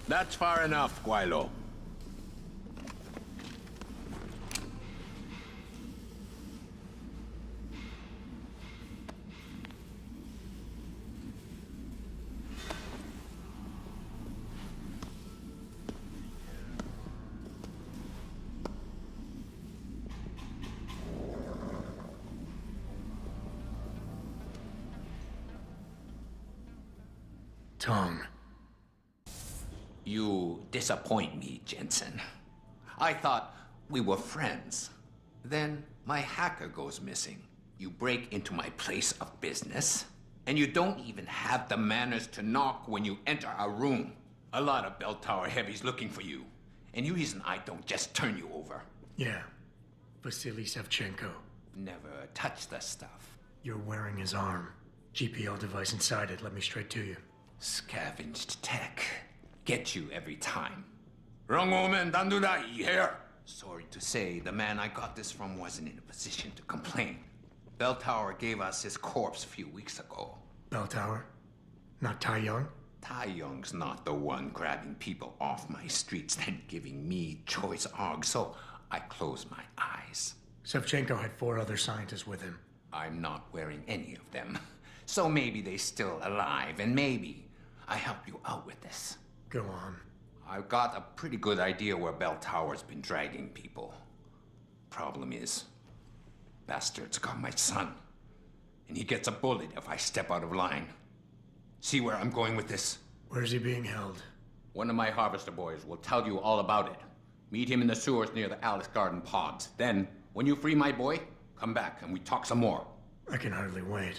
That's far enough, Guaylo. Tong. You disappoint me, Jensen. I thought we were friends. Then my hacker goes missing. You break into my place of business, and you don't even have the manners to knock when you enter our room. A lot of bell tower heavies looking for you. Any reason I don't just turn you over? Yeah. Vasily Sevchenko. Never touch the stuff. You're wearing his arm. GPL device inside it. Let me straight to you. Scavenged tech. Get you every time. Wrong woman, don't do that, you hear? Sorry to say, the man I got this from wasn't in a position to complain. Bell Tower gave us his corpse a few weeks ago. Bell Tower? Not Tai Young? Tai Young's not the one grabbing people off my streets then giving me choice arg, so I close my eyes. Sevchenko had 4 other scientists with him. I'm not wearing any of them. So maybe they're still alive, and maybe I help you out with this. Go on. I've got a pretty good idea where Bell Tower's been dragging people. Problem is, bastard's got my son. And he gets a bullet if I step out of line. See where I'm going with this? Where's he being held? One of my harvester boys will tell you all about it. Meet him in the sewers near the Alice Garden pods. Then, when you free my boy, come back and we talk some more. I can hardly wait.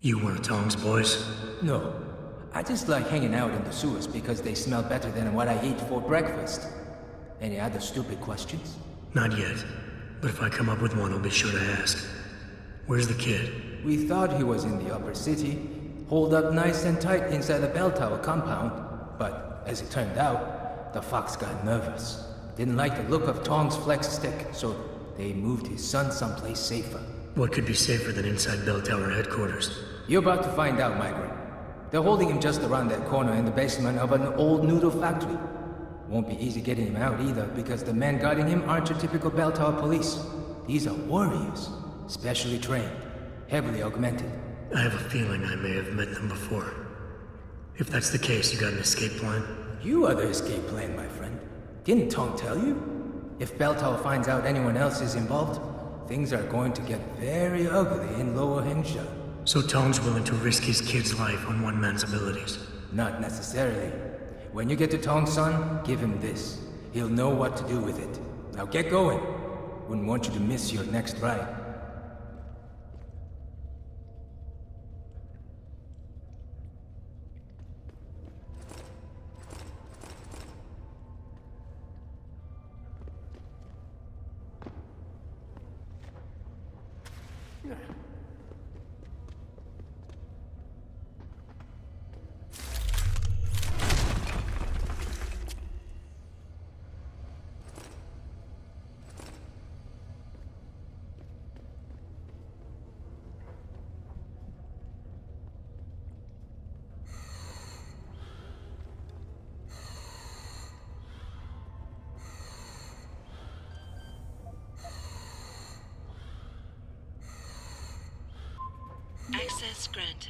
You one of Tong's boys? No. I just like hanging out in the sewers because they smell better than what I eat for breakfast. Any other stupid questions? Not yet. But if I come up with one, I'll be sure to ask. Where's the kid? We thought he was in the upper city, holed up nice and tight inside the bell tower compound. But as it turned out, the fox got nervous. Didn't like the look of Tong's flex stick, so they moved his son someplace safer. What could be safer than inside Bell Tower headquarters? You're about to find out, Migrant. They're holding him just around that corner in the basement of an old noodle factory. Won't be easy getting him out either, because the men guarding him aren't your typical Bell Tower police. These are warriors, specially trained, heavily augmented. I have a feeling I may have met them before. If that's the case, you got an escape plan? You are the escape plan, my friend. Didn't Tong tell you? If Bell Tower finds out anyone else is involved, things are going to get very ugly in Lower Hengsha. So Tong's willing to risk his kid's life on one man's abilities? Not necessarily. When you get to Tong's son, give him this. He'll know what to do with it. Now get going. Wouldn't want you to miss your next ride. Access granted.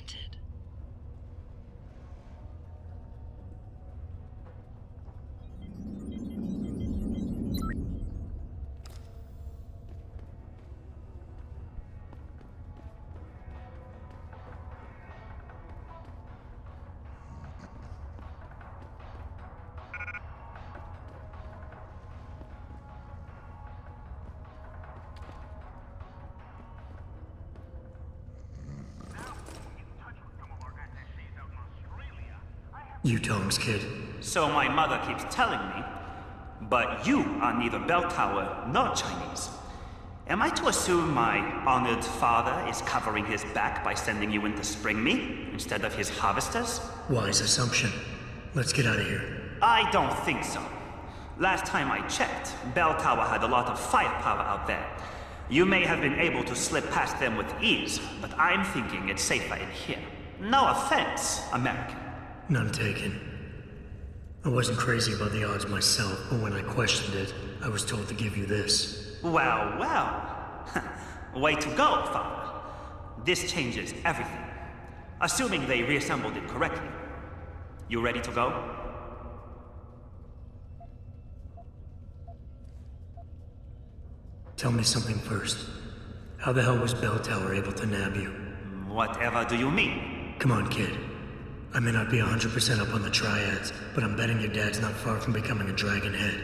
Granted. You Tongs, kid. So my mother keeps telling me, but you are neither bell tower nor Chinese. Am I to assume my honored father is covering his back by sending you in to spring me instead of his harvesters? Wise assumption. Let's get out of here. I don't think so. Last time I checked, Bell Tower had a lot of firepower out there. You may have been able to slip past them with ease, but I'm thinking it's safer in here. No offense, American. None taken. I wasn't crazy about the odds myself, but when I questioned it, I was told to give you this. Well, well. Way to go, Father. This changes everything. Assuming they reassembled it correctly. You ready to go? Tell me something first. How the hell was Bell Tower able to nab you? Whatever do you mean? Come on, kid. I may not be 100% up on the triads, but I'm betting your dad's not far from becoming a dragon head.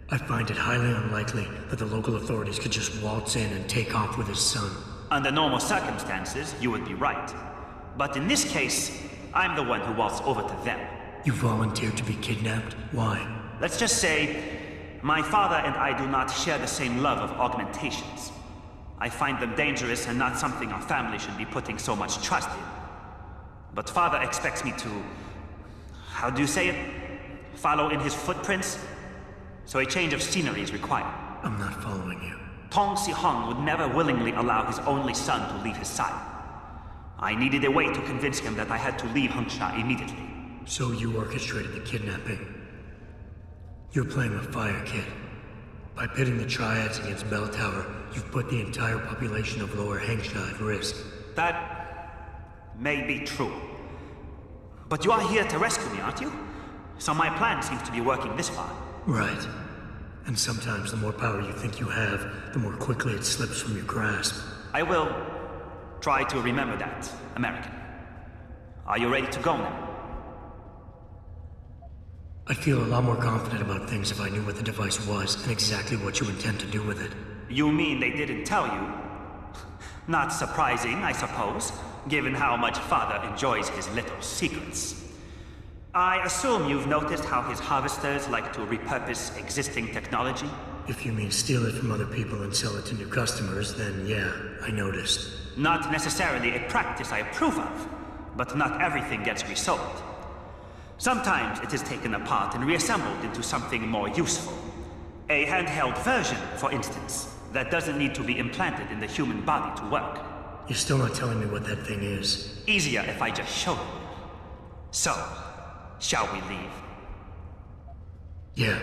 I find it highly unlikely that the local authorities could just waltz in and take off with his son. Under normal circumstances, you would be right. But in this case, I'm the one who waltzed over to them. You volunteered to be kidnapped? Why? Let's just say, my father and I do not share the same love of augmentations. I find them dangerous and not something our family should be putting so much trust in. But father expects me to... how do you say it? Follow in his footprints? So a change of scenery is required. I'm not following you. Tong Si-hung would never willingly allow his only son to leave his side. I needed a way to convince him that I had to leave Hengsha immediately. So you orchestrated the kidnapping. You're playing with fire, kid. By pitting the triads against Bell Tower, you've put the entire population of Lower Hengsha at risk. That may be true. But you are here to rescue me, aren't you? So my plan seems to be working this far. Right. And sometimes the more power you think you have, the more quickly it slips from your grasp. I will try to remember that, American. Are you ready to go now? I'd feel a lot more confident about things if I knew what the device was and exactly what you intend to do with it. You mean they didn't tell you? Not surprising, I suppose, given how much Father enjoys his little secrets. I assume you've noticed how his harvesters like to repurpose existing technology? If you mean steal it from other people and sell it to new customers, then yeah, I noticed. Not necessarily a practice I approve of, but not everything gets resold. Sometimes it is taken apart and reassembled into something more useful. A handheld version, for instance, that doesn't need to be implanted in the human body to work. You're still not telling me what that thing is. Easier if I just show you. So, shall we leave? Yeah,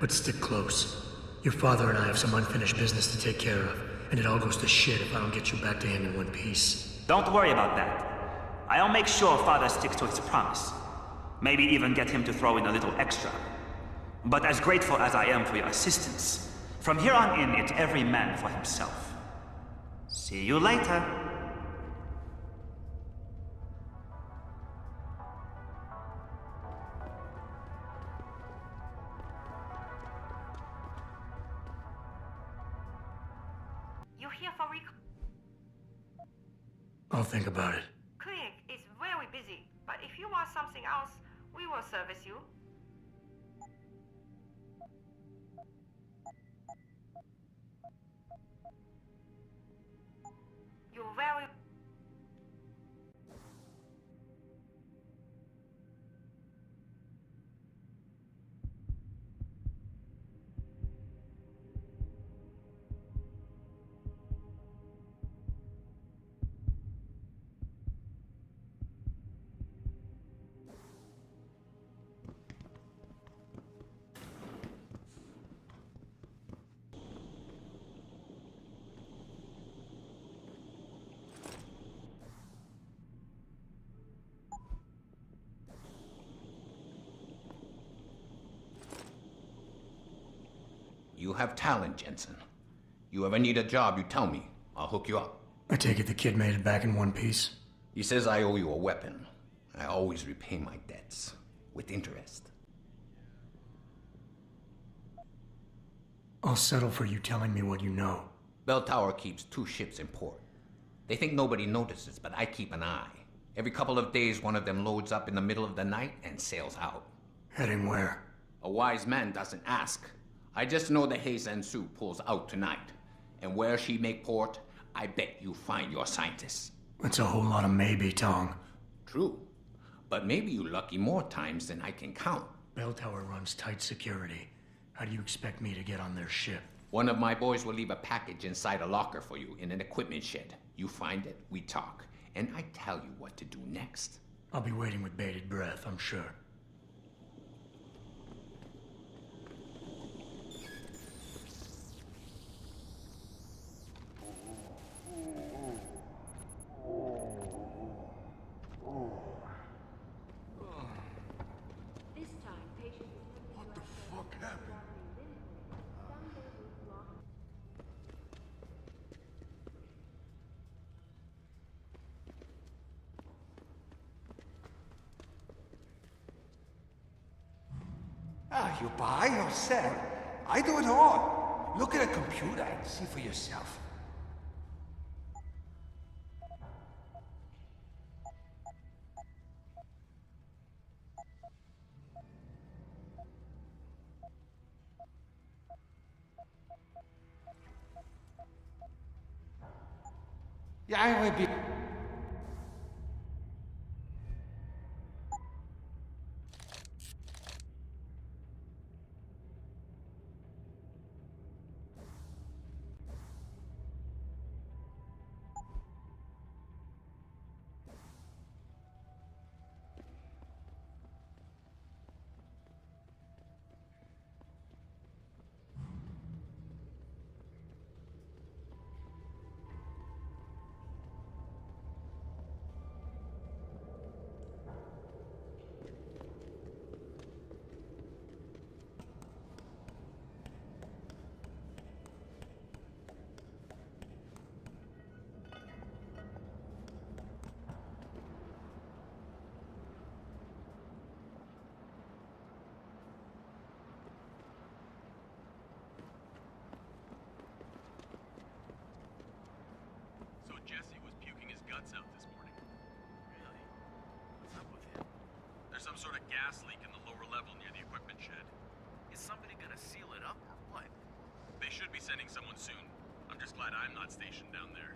but stick close. Your father and I have some unfinished business to take care of, and it all goes to shit if I don't get you back to him in one piece. Don't worry about that. I'll make sure Father sticks to his promise. Maybe even get him to throw in a little extra. But as grateful as I am for your assistance, from here on in, it's every man for himself. See you later. You here for I'll think about it. clinic is very busy, but if you want something else, we will service you. You're very... You have talent, Jensen. You ever need a job, you tell me. I'll hook you up. I take it the kid made it back in one piece? He says I owe you a weapon. I always repay my debts. With interest. I'll settle for you telling me what you know. Bell Tower keeps 2 ships in port. They think nobody notices, but I keep an eye. Every couple of days, one of them loads up in the middle of the night and sails out. Heading where? A wise man doesn't ask. I just know the Heisensu pulls out tonight. And where she make port, I bet you find your scientists. That's a whole lot of maybe, Tong. True. But maybe you lucky more times than I can count. Bell Tower runs tight security. How do you expect me to get on their ship? One of my boys will leave a package inside a locker for you in an equipment shed. You find it, we talk, and I tell you what to do next. I'll be waiting with bated breath, I'm sure. What the fuck happened? Ah, you buy or sell. I do it all. Look at a computer and see for yourself. Yeah, I will be... Jesse was puking his guts out this morning. Really? What's up with him? There's some sort of gas leak in the lower level near the equipment shed. Is somebody gonna seal it up or what? They should be sending someone soon. I'm just glad I'm not stationed down there.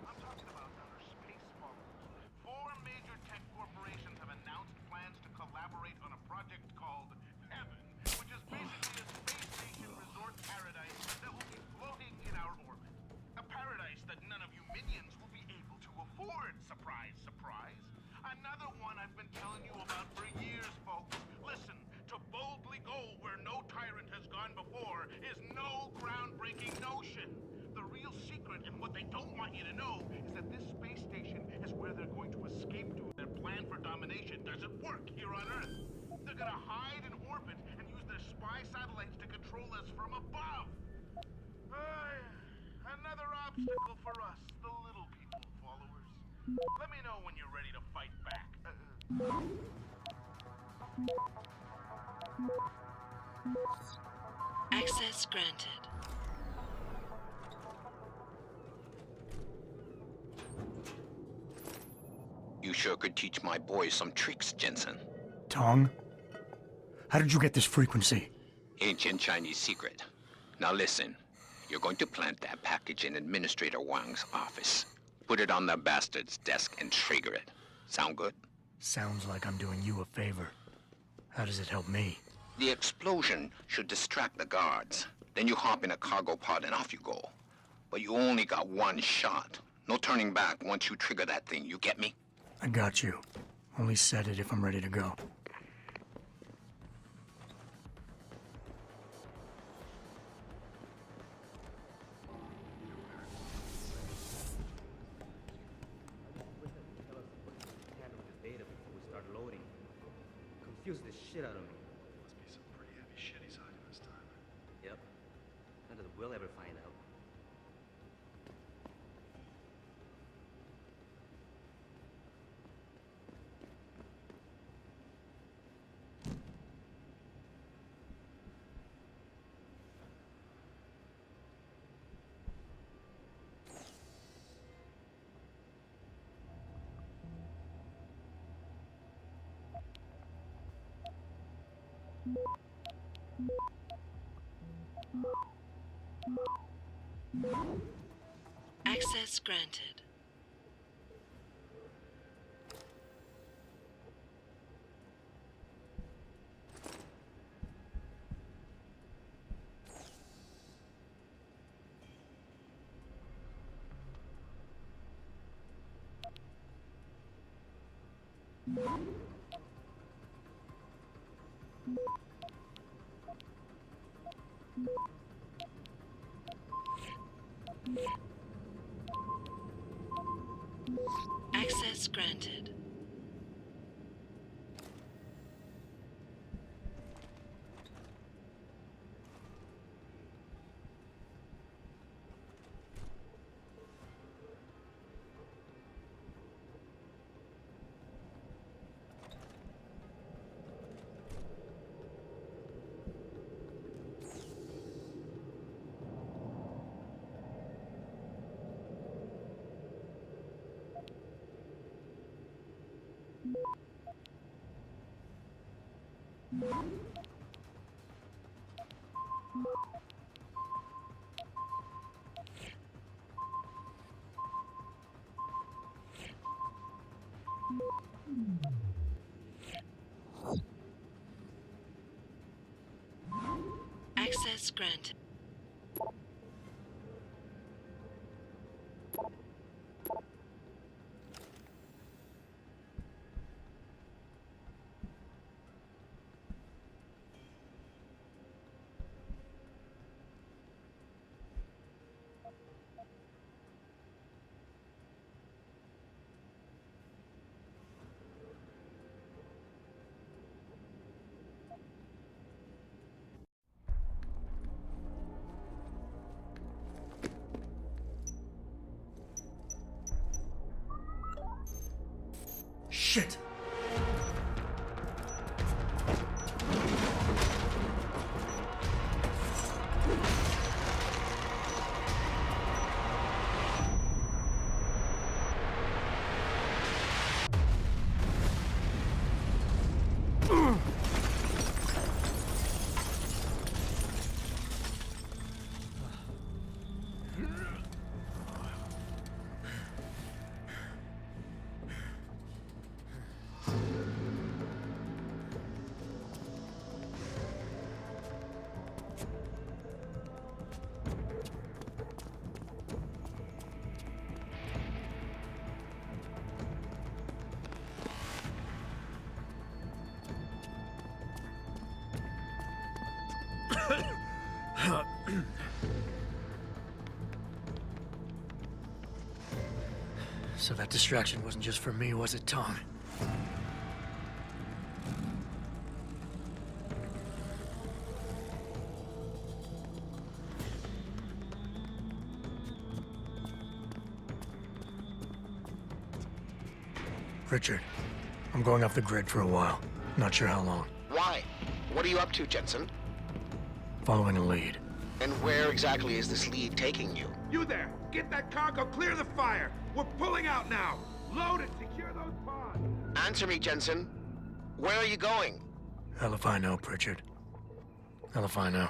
I'm talking about our space followers. 4 major tech corporations have announced plans to collaborate on a project called Heaven, which is basically a space station resort paradise that will be floating in our orbit. A paradise that none of you minions will be able to afford. Surprise, surprise. Another one I've been telling you about for years, folks. Listen, to boldly go where no tyrant has gone before is no groundbreaking notion. The real secret and what they don't want you to know is that this space station is where they're going to escape to. Their plan for domination doesn't work here on Earth. They're gonna hide in orbit and use their spy satellites to control us from above. Another obstacle for us, the little people followers. Let me know when you're ready to fight back. Access granted. You sure could teach my boys some tricks, Jensen. Tong? How did you get this frequency? Ancient Chinese secret. Now listen, you're going to plant that package in Administrator Wang's office. Put it on the bastard's desk and trigger it. Sound good? Sounds like I'm doing you a favor. How does it help me? The explosion should distract the guards. Then you hop in a cargo pod and off you go. But you only got one shot. No turning back once you trigger that thing, you get me? I got you. Only set it if I'm ready to go. Confused the shit out of me. Must be some pretty heavy shit he's hiding this time. Yep. Not that we'll ever find out. Access granted. Access granted. Access granted. Shit! So that distraction wasn't just for me, was it, Tom? Richard, I'm going off the grid for a while. Not sure how long. Why? What are you up to, Jensen? Following a lead. And where exactly is this lead taking you? You there! Get that cargo, clear the fire! We're pulling out now! Load it, secure those pods! Answer me, Jensen. Where are you going? Hell if I know, Pritchard. Hell if I know.